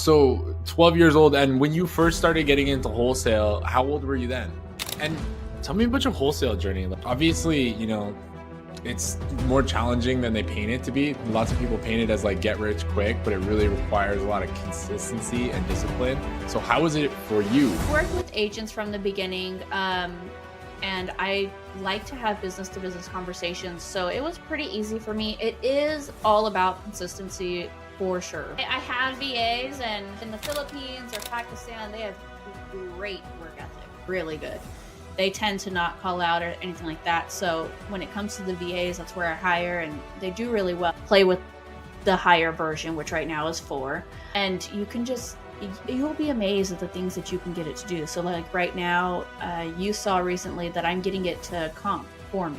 So 12 years old. And when you first started getting into wholesale, how old were you then? And tell me about your wholesale journey. Like, obviously, it's more challenging than they paint it to be. Lots of people paint it as like get rich quick, but it really requires a lot of consistency and discipline. So how was it for you? Worked with agents from the beginning, and I like to have business to business conversations. So it was pretty easy for me. It is all about consistency for sure. I have VAs, and in the Philippines or Pakistan, they have great work ethic, really good. They tend to not call out or anything like that. So when it comes to the VAs, that's where I hire, and they do really well. Play with the higher version, which right now is 4. And you'll be amazed at the things that you can get it to do. So like right now, you saw recently that I'm getting it to comp for me.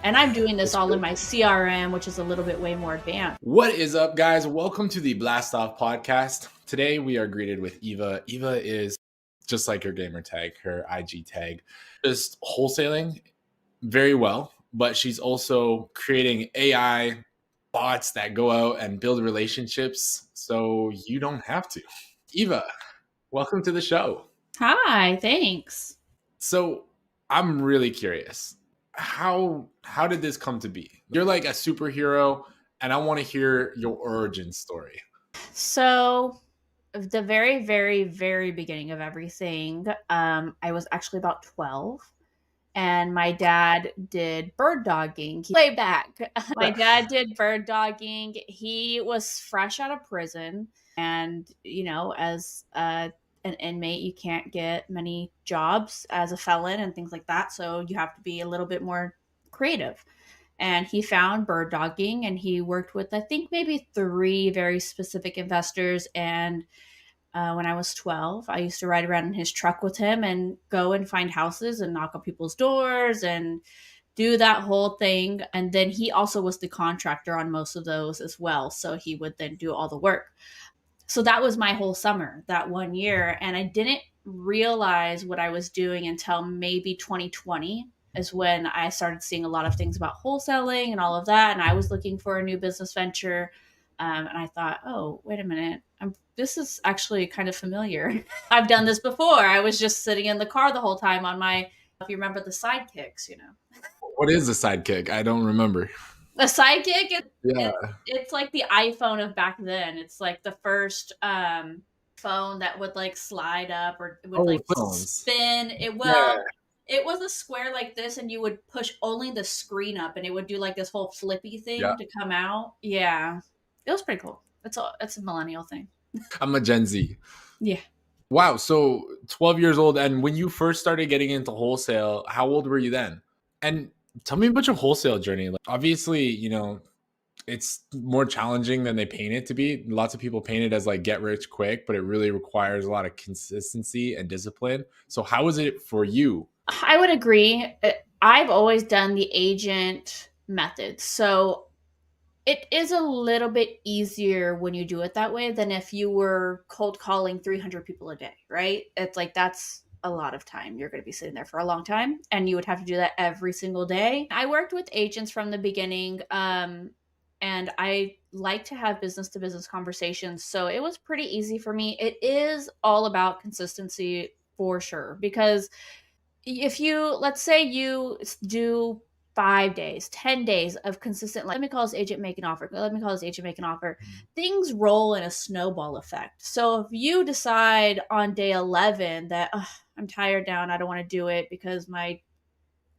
And I'm doing this all in my CRM, which is a little bit way more advanced. What is up, guys? Welcome to the Blast Off podcast. Today we are greeted with Eva. Eva is just like her gamer tag, her IG tag, just wholesaling very well, but she's also creating AI bots that go out and build relationships so you don't have to. Eva, welcome to the show. Hi, thanks. So I'm really curious. How did this come to be? You're like a superhero, and I want to hear your origin story. So the very, very, very beginning of everything, I was actually about 12, and my dad did bird dogging. Way back, my dad did bird dogging. He was fresh out of prison, and as an inmate, you can't get many jobs as a felon and things like that, so you have to be a little bit more creative. And he found bird dogging, and he worked with, I think, maybe 3 very specific investors. And when I was 12, I used to ride around in his truck with him and go and find houses and knock on people's doors and do that whole thing. And then he also was the contractor on most of those as well. So he would then do all the work. So that was my whole summer, that 1 year. And I didn't realize what I was doing until maybe 2020 is when I started seeing a lot of things about wholesaling and all of that. And I was looking for a new business venture. And I thought, oh, wait a minute. This is actually kind of familiar. I've done this before. I was just sitting in the car the whole time on my, if you remember the sidekicks, What is a sidekick? I don't remember. A sidekick, it's like the iPhone of back then. It's like the first phone that would like slide up or would spin. It was a square like this, and you would push only the screen up, and it would do like this whole flippy thing to come out. Yeah, it was pretty cool. It's a millennial thing. I'm a Gen Z. Yeah. Wow. So 12 years old. And when you first started getting into wholesale, how old were you then? And tell me about your wholesale journey. Like, obviously, it's more challenging than they paint it to be. Lots of people paint it as like get rich quick, but it really requires a lot of consistency and discipline. So how was it for you? I would agree. I've always done the agent method. So it is a little bit easier when you do it that way than if you were cold calling 300 people a day, right? It's like that's a lot of time. You're going to be sitting there for a long time, and you would have to do that every single day. I worked with agents from the beginning, and I like to have business to business conversations. So it was pretty easy for me. It is all about consistency for sure, because if let's say you do 5 days, 10 days of consistent, let me call this agent, make an offer. Let me call this agent, make an offer. Things roll in a snowball effect. So if you decide on day 11 that I'm tired now and I don't want to do it because my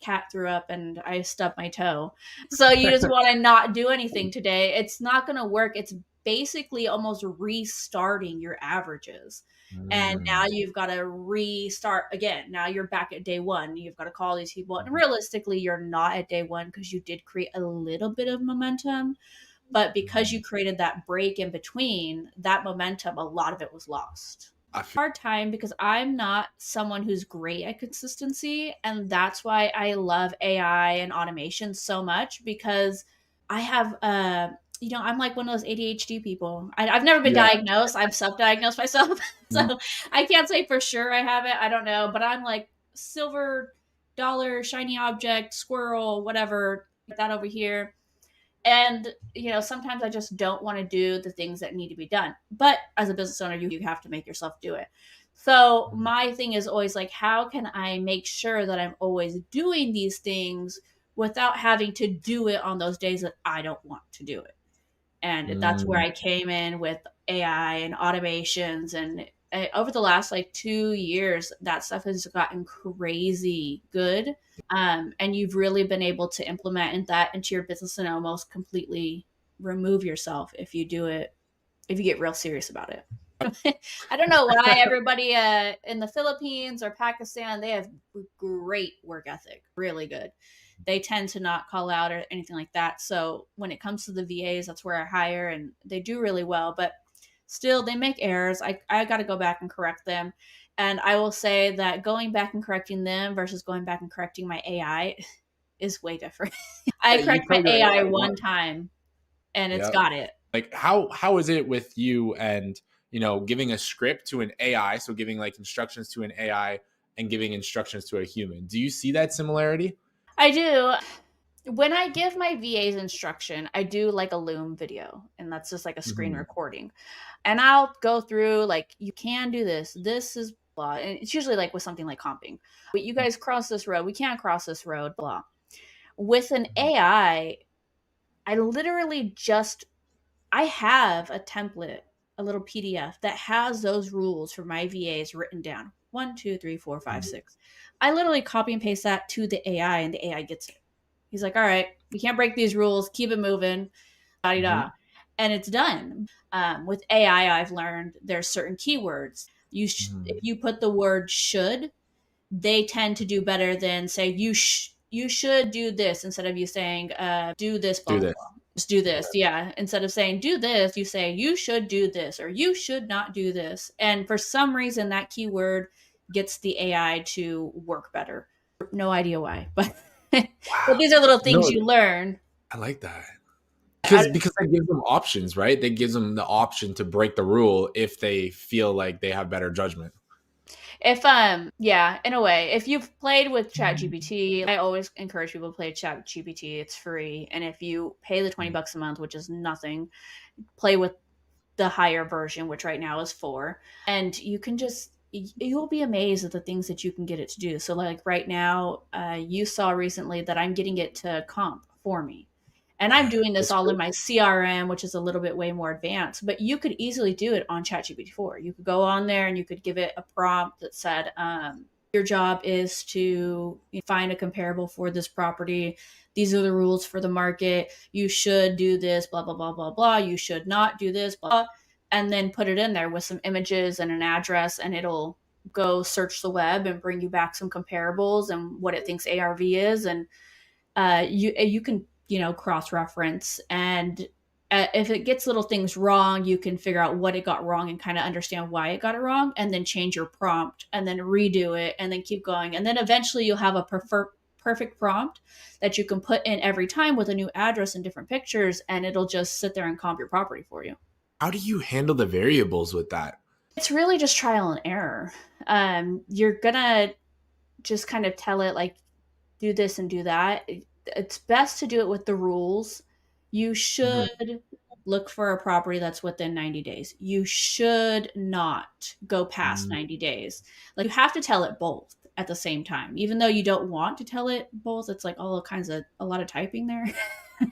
cat threw up and I stubbed my toe, so you just want to not do anything today, it's not going to work. It's basically almost restarting your averages. And now you've got to restart again. Now you're back at day 1. You've got to call these people. And realistically, you're not at day 1 because you did create a little bit of momentum. But because you created that break in between, that momentum, a lot of it was lost. Hard time because I'm not someone who's great at consistency. And that's why I love AI and automation so much, because I have I'm like one of those ADHD people. I've never been diagnosed. I'm self-diagnosed myself. So I can't say for sure I have it. I don't know. But I'm like silver dollar, shiny object, squirrel, whatever, that over here. And, sometimes I just don't want to do the things that need to be done. But as a business owner, you have to make yourself do it. So my thing is always like, how can I make sure that I'm always doing these things without having to do it on those days that I don't want to do it? And that's where Mm. I came in with AI and automations. And over the last like 2 years, that stuff has gotten crazy good. And you've really been able to implement that into your business and almost completely remove yourself if you do it, if you get real serious about it. I don't know why everybody in the Philippines or Pakistan, they have great work ethic, really good. They tend to not call out or anything like that. So when it comes to the VAs, that's where I hire, and they do really well. But still, they make errors. I got to go back and correct them. And I will say that going back and correcting them versus going back and correcting my AI is way different. I Yeah, you correct my tell your AI AI one what. time and it's Yep. got it. Like how is it with you and giving a script to an AI, so giving like instructions to an AI and giving instructions to a human? Do you see that similarity? I do. When I give my VAs instruction, I do like a Loom video, and that's just like a screen Mhm. recording. And I'll go through, like, you can do this. This is blah. And it's usually like with something like comping. But you guys cross this road. We can't cross this road, blah. With an I literally just, I have a template, a little PDF that has those rules for my VAs written down. One, two, three, four, five, Mhm. six. I literally copy and paste that to the AI, and the AI gets it. He's like, all right, we can't break these rules. Keep it moving. Da da da. Mhm. And it's done. With AI, I've learned there's certain keywords. If Mhm. you put the word should, they tend to do better than say you should do this instead of you saying do this blah Do blah this. blah. Just do this, yeah. Instead of saying do this, you say you should do this or you should not do this. And for some reason, that keyword gets the AI to work better. No idea why, but but Wow. these are little things No, you learn. I like that. I, Because that gives them options, right? That gives them the option to break the rule if they feel like they have better judgment. If yeah, in a way, if you've played with ChatGPT, I always encourage people to play ChatGPT. It's free, and if you pay the $20 a month, which is nothing, play with the higher version, which right now is 4, and you can just you'll be amazed at the things that you can get it to do. So like right now, you saw recently that I'm getting it to comp for me. And I'm Yeah, doing this it's all in great. my CRM, which is a little bit way more advanced, but you could easily do it on ChatGPT 4. You could go on there and you could give it a prompt that said, your job is to find a comparable for this property. These are the rules for the market. You should do this, blah, blah, blah, blah, blah. You should not do this, blah, blah. And then put it in there with some images and an address, and it'll go search the web and bring you back some comparables and what it thinks ARV is. And you can cross reference, and if it gets little things wrong, you can figure out what it got wrong and kind of understand why it got it wrong, and then change your prompt and then redo it and then keep going, and then eventually you'll have a perfect prompt that you can put in every time with a new address and different pictures, and it'll just sit there and comp your property for you. How do you handle the variables with that? It's really just trial and error. You're gonna just kind of tell it like do this and do that. It's best to do it with the rules. You Mhm. should look for a property that's within 90 days. You should not go past Mm. 90 days. Like you have to tell it both at the same time. Even though you don't want to tell it both, it's like all kinds of a lot of typing there.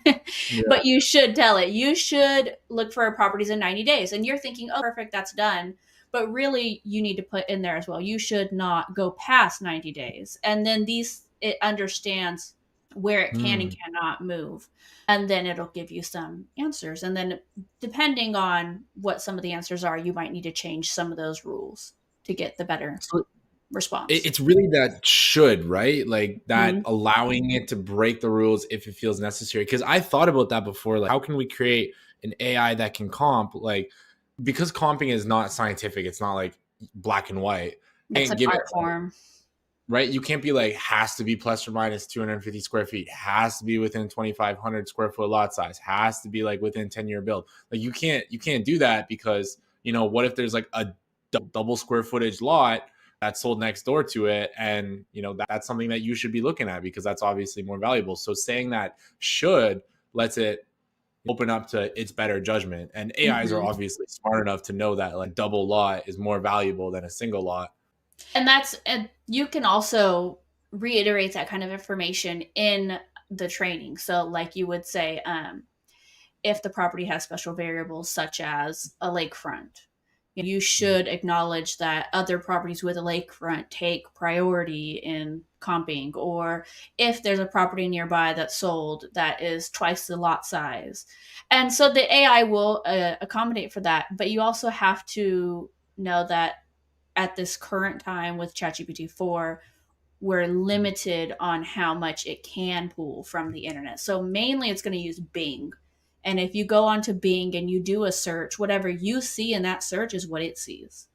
Yeah. But you should tell it. You should look for properties in 90 days. And you're thinking, oh, perfect, that's done. But really, you need to put in there as well. You should not go past 90 days. And then it understands where it can and Mm. cannot move. And then it'll give you some answers. And then, depending on what some of the answers are, you might need to change some of those rules to get the better So response. it's really that should, right? Like that Mhm. allowing it to break the rules if it feels necessary. Because I thought about that before. Like, how can we create an AI that can comp? Like, because comping is not scientific, it's not like black and white. It's And an give it art form. right. You can't be like has to be plus or minus 250 square feet, has to be within 2,500 square foot lot size, has to be like within 10-year build. Like you can't do that because what if there's like a double square footage lot that's sold next door to it, and that's something that you should be looking at because that's obviously more valuable. So saying that should lets it open up to its better judgment. And AIs are Mhm. obviously smart enough to know that like double lot is more valuable than a single lot. And you can also reiterate that kind of information in the training. So like you would say, if the property has special variables such as a lakefront, you should acknowledge that other properties with a lakefront take priority in comping, or if there's a property nearby that's sold that is twice the lot size. And so the AI will accommodate for that, but you also have to know that at this current time with ChatGPT 4, we're limited on how much it can pull from the internet. So mainly it's going to use Bing. And if you go onto Bing and you do a search, whatever you see in that search is what it sees.